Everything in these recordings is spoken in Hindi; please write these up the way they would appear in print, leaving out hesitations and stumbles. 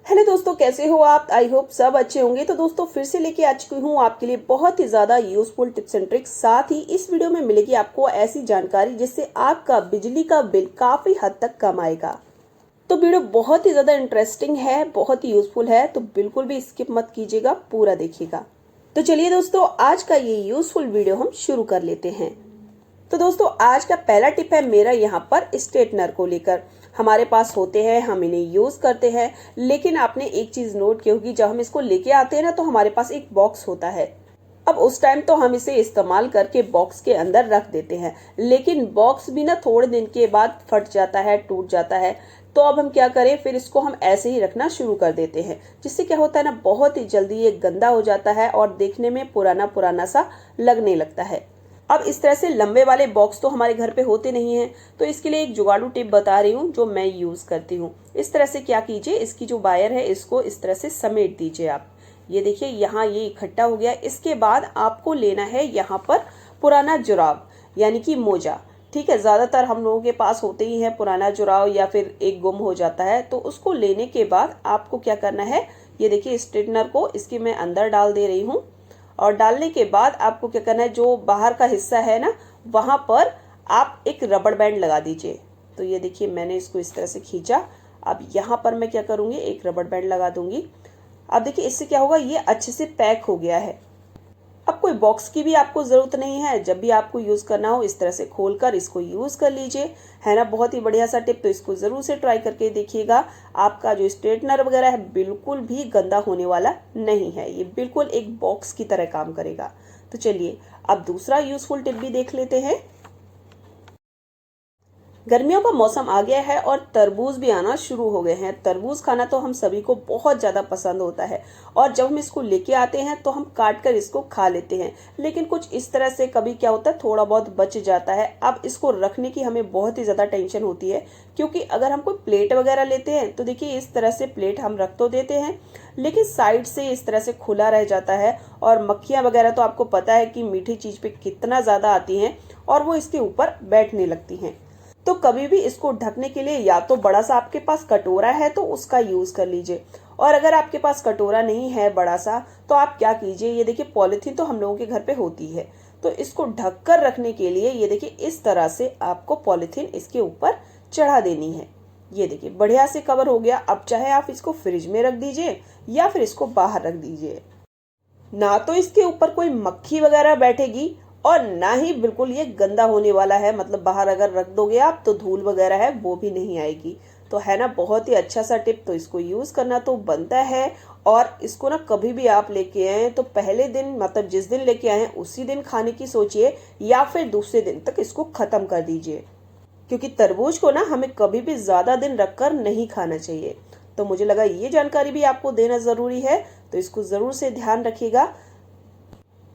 हेलो दोस्तों, कैसे हो आप? आई होप सब अच्छे होंगे। तो दोस्तों फिर से लेके आ चुकी हूँ आपके लिए बहुत ही ज़्यादा यूजफुल टिप्स एंड ट्रिक्स। साथ ही इस वीडियो में मिलेगी आपको ऐसी जानकारी जिससे आपका बिजली का बिल काफ़ी हद तक कम आएगा। तो वीडियो बहुत ही ज़्यादा इंटरेस्टिंग है, बहुत ही यूजफुल है, तो बिल्कुल भी स्किप मत कीजिएगा, पूरा देखिएगा। तो चलिए दोस्तों, आज का ये यूजफुल वीडियो हम शुरू कर लेते हैं। तो दोस्तों आज का पहला टिप है मेरा यहाँ पर स्ट्रेटनर को लेकर। हमारे पास होते हैं, हम इन्हें यूज करते हैं, लेकिन आपने एक चीज नोट की होगी, जब हम इसको लेके आते हैं ना तो हमारे पास एक बॉक्स होता है। अब उस टाइम तो हम इसे इस्तेमाल करके बॉक्स के अंदर रख देते हैं, लेकिन बॉक्स भी ना थोड़े दिन के बाद फट जाता है, टूट जाता है। तो अब हम क्या करें, फिर इसको हम ऐसे ही रखना शुरू कर देते हैं, जिससे क्या होता है ना, बहुत ही जल्दी ये गंदा हो जाता है और देखने में पुराना पुराना सा लगने लगता है। अब इस तरह से लंबे वाले बॉक्स तो हमारे घर पे होते नहीं हैं, तो इसके लिए एक जुगाड़ू टिप बता रही हूँ जो मैं यूज करती हूँ। इस तरह से क्या कीजिए, इसकी जो वायर है इसको इस तरह से समेट दीजिए आप। ये देखिए यहाँ ये इकट्ठा हो गया। इसके बाद आपको लेना है यहाँ पर पुराना जुराब, यानी कि मोजा। ठीक है, ज्यादातर हम लोगों के पास होते ही है पुराना जुराब, या फिर एक गुम हो जाता है। तो उसको लेने के बाद आपको क्या करना है, ये देखिए स्ट्रेटनर को इसके मैं अंदर डाल दे रही हूँ। और डालने के बाद आपको क्या करना है, जो बाहर का हिस्सा है ना, वहां पर आप एक रबड़ बैंड लगा दीजिए। तो ये देखिए मैंने इसको इस तरह से खींचा। अब यहाँ पर मैं क्या करूंगी, एक रबड़ बैंड लगा दूंगी। अब देखिए इससे क्या होगा, ये अच्छे से पैक हो गया है। अब कोई बॉक्स की भी आपको जरूरत नहीं है। जब भी आपको यूज करना हो इस तरह से खोलकर इसको यूज कर लीजिए, है ना। बहुत ही बढ़िया सा टिप, तो इसको जरूर से ट्राई करके देखिएगा। आपका जो स्ट्रेटनर वगैरह है बिल्कुल भी गंदा होने वाला नहीं है, ये बिल्कुल एक बॉक्स की तरह काम करेगा। तो चलिए अब दूसरा यूजफुल टिप भी देख लेते हैं। गर्मियों का मौसम आ गया है और तरबूज भी आना शुरू हो गए हैं। तरबूज खाना तो हम सभी को बहुत ज्यादा पसंद होता है, और जब हम इसको लेके आते हैं तो हम काट कर इसको खा लेते हैं। लेकिन कुछ इस तरह से कभी क्या होता है, थोड़ा बहुत बच जाता है। अब इसको रखने की हमें बहुत ही ज्यादा टेंशन होती है, क्योंकि अगर हम कोई प्लेट वगैरह लेते हैं तो देखिए इस तरह से प्लेट हम रख तो देते हैं, लेकिन साइड से इस तरह से खुला रह जाता है। और मक्खियां वगैरह तो आपको पता है कि मीठी चीज पे कितना ज्यादा आती हैं, और वो इसके ऊपर बैठने लगती हैं। तो कभी भी इसको ढकने के लिए या तो बड़ा सा आपके पास कटोरा है तो उसका यूज कर लीजिए, और अगर आपके पास कटोरा नहीं है बड़ा सा, तो आप क्या कीजिए, ये देखिए पॉलिथीन तो हम लोगों के घर पे होती है, तो इसको ढक कर रखने के लिए ये देखिए इस तरह से आपको पॉलिथीन इसके ऊपर चढ़ा देनी है। ये देखिए बढ़िया से कवर हो गया। अब चाहे आप इसको फ्रिज में रख दीजिए या फिर इसको बाहर रख दीजिए, ना तो इसके ऊपर कोई मक्खी वगैरह बैठेगी और ना ही बिल्कुल ये गंदा होने वाला है। मतलब बाहर अगर रख दोगे आप तो धूल वगैरह है वो भी नहीं आएगी। तो है ना, बहुत ही अच्छा सा टिप, तो इसको यूज करना तो बनता है। और इसको ना कभी भी आप लेके आए तो पहले दिन, मतलब जिस दिन लेके आए उसी दिन खाने की सोचिए, या फिर दूसरे दिन तक इसको खत्म कर दीजिए, क्योंकि तरबूज को ना हमें कभी भी ज्यादा दिन रखकर नहीं खाना चाहिए। तो मुझे लगा ये जानकारी भी आपको देना जरूरी है, तो इसको जरूर से ध्यान रखिएगा।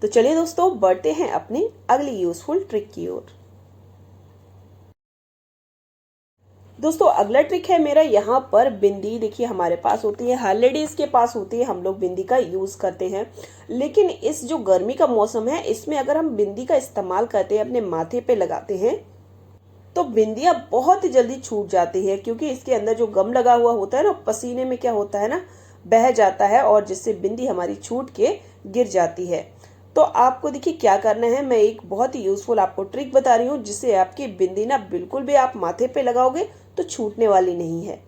तो चलिए दोस्तों, बढ़ते हैं अपनी अगली यूजफुल ट्रिक की ओर। दोस्तों अगला ट्रिक है मेरा यहाँ पर बिंदी। देखिए हमारे पास होती है, हर लेडीज के पास होती है, हम लोग बिंदी का यूज करते हैं। लेकिन इस जो गर्मी का मौसम है इसमें अगर हम बिंदी का इस्तेमाल करते हैं, अपने माथे पे लगाते हैं, तो बिंदियां बहुत ही जल्दी छूट जाती है, क्योंकि इसके अंदर जो गम लगा हुआ होता है ना, पसीने में क्या होता है ना, बह जाता है, और जिससे बिंदी हमारी छूट के गिर जाती है। तो आपको देखिए क्या करना है, मैं एक बहुत ही यूजफुल आपको ट्रिक बता रही हूँ, जिससे आपकी बिंदी ना बिल्कुल भी आप माथे पे लगाओगे तो छूटने वाली नहीं है।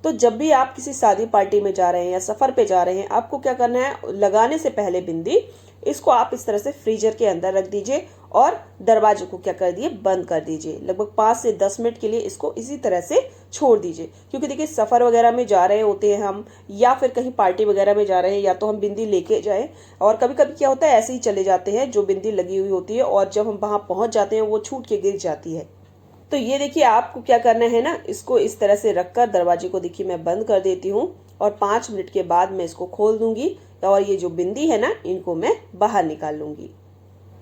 तो जब भी आप किसी शादी पार्टी में जा रहे हैं या सफर पे जा रहे हैं, आपको क्या करना है, लगाने से पहले बिंदी इसको आप इस तरह से फ्रीजर के अंदर रख दीजिए और दरवाजे को क्या कर दिए, बंद कर दीजिए। लगभग 5 से 10 मिनट के लिए इसको इसी तरह से छोड़ दीजिए, क्योंकि देखिए सफर वगैरह में जा रहे होते हैं हम, या फिर कहीं पार्टी वगैरह में जा रहे हैं, या तो हम बिंदी लेके जाए, और कभी कभी क्या होता है ऐसे ही चले जाते हैं जो बिंदी लगी हुई होती है, और जब हम वहां पहुंच जाते हैं वो छूट के गिर जाती है। तो ये देखिए आपको क्या करना है ना, इसको इस तरह से रखकर दरवाजे को देखिए मैं बंद कर देती हूँ, और 5 मिनट के बाद मैं इसको खोल दूंगी, और ये जो बिंदी है ना इनको मैं बाहर निकाल लूंगी।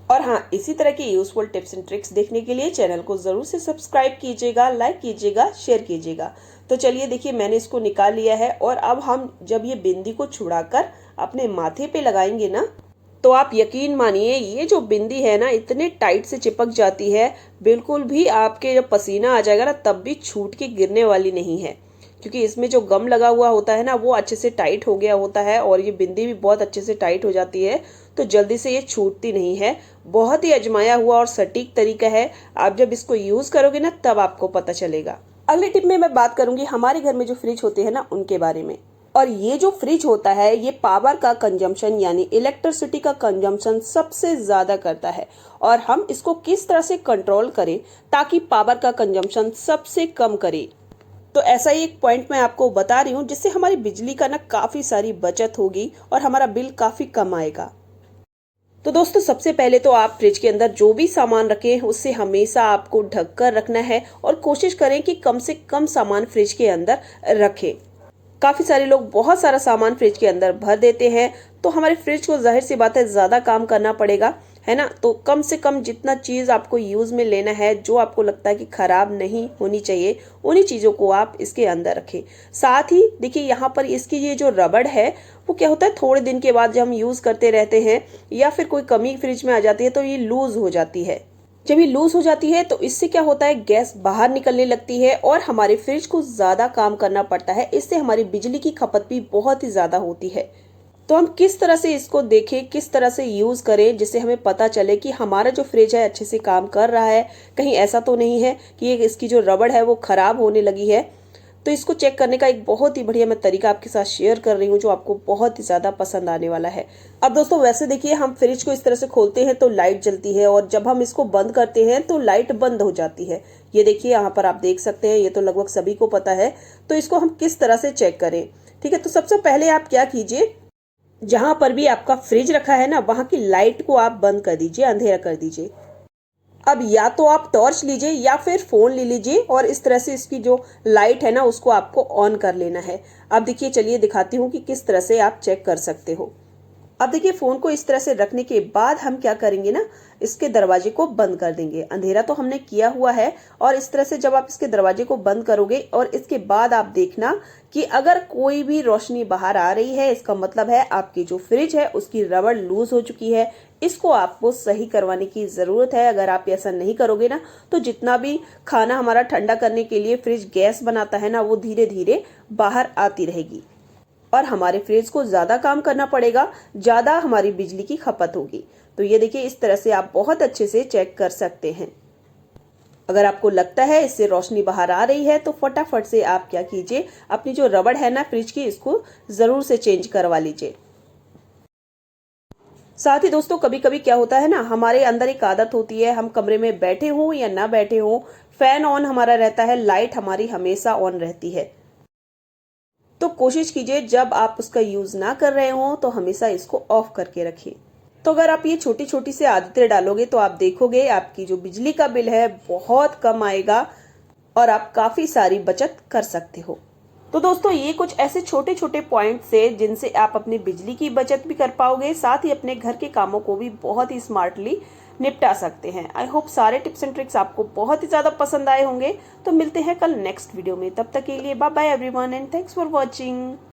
और हाँ, इसी तरह की यूजफुल टिप्स एंड ट्रिक्स देखने के लिए चैनल को जरूर से सब्सक्राइब कीजिएगा, लाइक कीजिएगा, शेयर कीजिएगा। तो चलिए देखिए मैंने इसको निकाल लिया है, और अब हम जब ये बिंदी को छुड़ाकर अपने माथे पे लगाएंगे ना, तो आप यकीन मानिए ये जो बिंदी है ना इतने टाइट से चिपक जाती है, बिल्कुल भी आपके जब पसीना आ जाएगा ना तब भी छूट के गिरने वाली नहीं है। क्योंकि इसमें जो गम लगा हुआ होता है ना वो अच्छे से टाइट हो गया होता है और ये बिंदी भी बहुत अच्छे से टाइट हो जाती है, तो जल्दी से ये छूटती नहीं है। बहुत ही आजमाया हुआ और सटीक तरीका है, आप जब इसको यूज करोगे ना तब आपको पता चलेगा। अगले टिप में मैं बात करूंगी हमारे घर में जो फ्रिज होते हैं ना उनके बारे में। और ये जो फ्रिज होता है ये पावर का कंजम्पशन यानी इलेक्ट्रिसिटी का कंजम्पशन सबसे ज्यादा करता है, और हम इसको किस तरह से कंट्रोल करें ताकि पावर का कंजम्पशन सबसे कम करे, तो ऐसा ही एक पॉइंट मैं आपको बता रही हूँ जिससे हमारी बिजली का ना काफी सारी बचत होगी और हमारा बिल काफी कम आएगा। तो दोस्तों सबसे पहले तो आप फ्रिज के अंदर जो भी सामान रखें उससे हमेशा आपको ढक कर रखना है और कोशिश करें कि कम से कम सामान फ्रिज के अंदर रखें। काफी सारे लोग बहुत सारा सामान फ्रिज के अंदर भर देते हैं, तो हमारे फ्रिज को जाहिर सी बात है ज्यादा काम करना पड़ेगा, है ना। तो कम से कम जितना चीज आपको यूज में लेना है, जो आपको लगता है कि खराब नहीं होनी चाहिए, उन्हीं चीजों को आप इसके अंदर रखें। साथ ही देखिए यहाँ पर इसकी ये जो रबड़ है वो क्या होता है, थोड़े दिन के बाद जब हम यूज करते रहते हैं या फिर कोई कमी फ्रिज में आ जाती है तो ये लूज हो जाती है। जब ये लूज हो जाती है तो इससे क्या होता है, गैस बाहर निकलने लगती है और हमारे फ्रिज को ज्यादा काम करना पड़ता है। इससे हमारी बिजली की खपत भी बहुत ही ज्यादा होती है। तो हम किस तरह से इसको देखें, किस तरह से यूज करें जिससे हमें पता चले कि हमारा जो फ्रिज है अच्छे से काम कर रहा है, कहीं ऐसा तो नहीं है कि ये इसकी जो रबड़ है वो खराब होने लगी है। तो इसको चेक करने का एक बहुत ही बढ़िया मैं तरीका आपके साथ शेयर कर रही हूँ जो आपको बहुत ही ज्यादा पसंद आने वाला है। अब दोस्तों वैसे देखिए हम फ्रिज को इस तरह से खोलते हैं तो लाइट जलती है, और जब हम इसको बंद करते हैं तो लाइट बंद हो जाती है। ये देखिए यहाँ पर आप देख सकते हैं, ये तो लगभग सभी को पता है। तो इसको हम किस तरह से चेक करें, ठीक है। तो सबसे पहले आप क्या कीजिए, जहां पर भी आपका फ्रिज रखा है ना वहां की लाइट को आप बंद कर दीजिए, अंधेरा कर दीजिए। अब या तो आप टॉर्च लीजिए या फिर फोन ले लीजिए और इस तरह से इसकी जो लाइट है ना उसको आपको ऑन कर लेना है। अब देखिए चलिए दिखाती हूँ कि किस तरह से आप चेक कर सकते हो। अब देखिए फोन को इस तरह से रखने के बाद हम क्या करेंगे ना, इसके दरवाजे को बंद कर देंगे। अंधेरा तो हमने किया हुआ है, और इस तरह से जब आप इसके दरवाजे को बंद करोगे और इसके बाद आप देखना कि अगर कोई भी रोशनी बाहर आ रही है, इसका मतलब है आपकी जो फ्रिज है उसकी रबड़ लूज हो चुकी है। इसको आपको सही करवाने की जरूरत है। अगर आप ऐसा नहीं करोगे ना तो जितना भी खाना हमारा ठंडा करने के लिए फ्रिज गैस बनाता है ना वो धीरे धीरे बाहर आती रहेगी और हमारे फ्रिज को ज्यादा काम करना पड़ेगा, ज्यादा हमारी बिजली की खपत होगी। तो ये देखिए इस तरह से आप बहुत अच्छे से चेक कर सकते हैं। अगर आपको लगता है इससे रोशनी बाहर आ रही है तो फटाफट से आप क्या कीजिए, अपनी जो रबड़ है ना फ्रिज की इसको जरूर से चेंज करवा लीजिए। साथ ही दोस्तों कभी कभी क्या होता है ना, हमारे अंदर एक आदत होती है, हम कमरे में बैठे हों या ना बैठे हों, फैन ऑन हमारा रहता है, लाइट हमारी हमेशा ऑन रहती है। तो कोशिश कीजिए जब आप उसका यूज ना कर रहे हो तो हमेशा इसको ऑफ करके रखिए। तो अगर आप ये छोटी छोटी से आदतें डालोगे तो आप देखोगे आपकी जो बिजली का बिल है बहुत कम आएगा और आप काफी सारी बचत कर सकते हो। तो दोस्तों ये कुछ ऐसे छोटे छोटे पॉइंट्स है जिनसे आप अपनी बिजली की बचत भी कर पाओगे, साथ ही अपने घर के कामों को भी बहुत ही स्मार्टली निपटा सकते हैं। आई होप सारे टिप्स एंड ट्रिक्स आपको बहुत ही ज्यादा पसंद आए होंगे। तो मिलते हैं कल नेक्स्ट वीडियो में, तब तक के लिए bye bye everyone and thanks for watching.